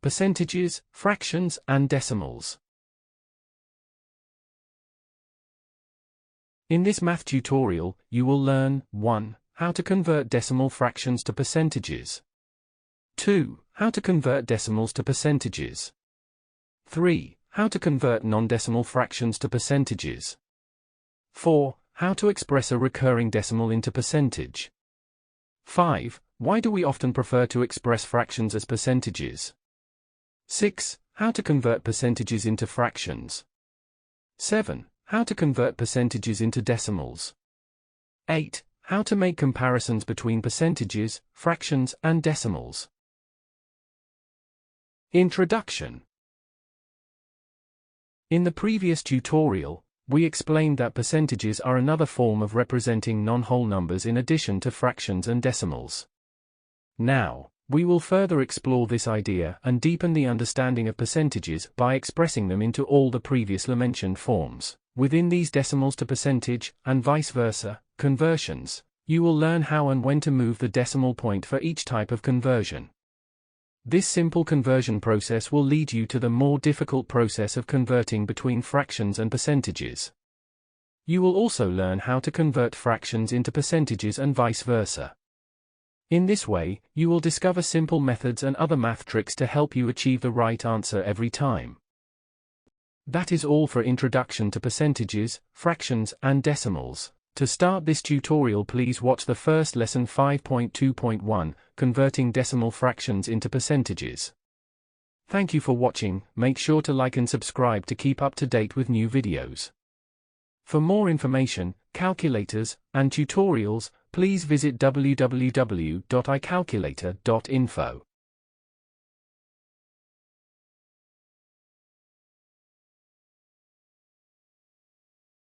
percentages, fractions, and decimals. In this math tutorial, you will learn 1. How to convert decimal fractions to percentages. 2. How to convert decimals to percentages. 3. How to convert non-decimal fractions to percentages. 4. How to express a recurring decimal into percentage. 5. Why do we often prefer to express fractions as percentages? 6. How to convert percentages into fractions. 7. How to convert percentages into decimals. 8. How to make comparisons between percentages, fractions, and decimals. Introduction. In the previous tutorial, we explained that percentages are another form of representing non-whole numbers in addition to fractions and decimals. Now, we will further explore this idea and deepen the understanding of percentages by expressing them into all the previously mentioned forms. Within these decimals to percentage, and vice versa, conversions, you will learn how and when to move the decimal point for each type of conversion. This simple conversion process will lead you to the more difficult process of converting between fractions and percentages. You will also learn how to convert fractions into percentages and vice versa. In this way, you will discover simple methods and other math tricks to help you achieve the right answer every time. That is all for introduction to percentages, fractions, and decimals. To start this tutorial, please watch the first lesson 5.2.1, Converting Decimal Fractions into Percentages. Thank you for watching. Make sure to like and subscribe to keep up to date with new videos. For more information, calculators, and tutorials, please visit www.icalculator.info.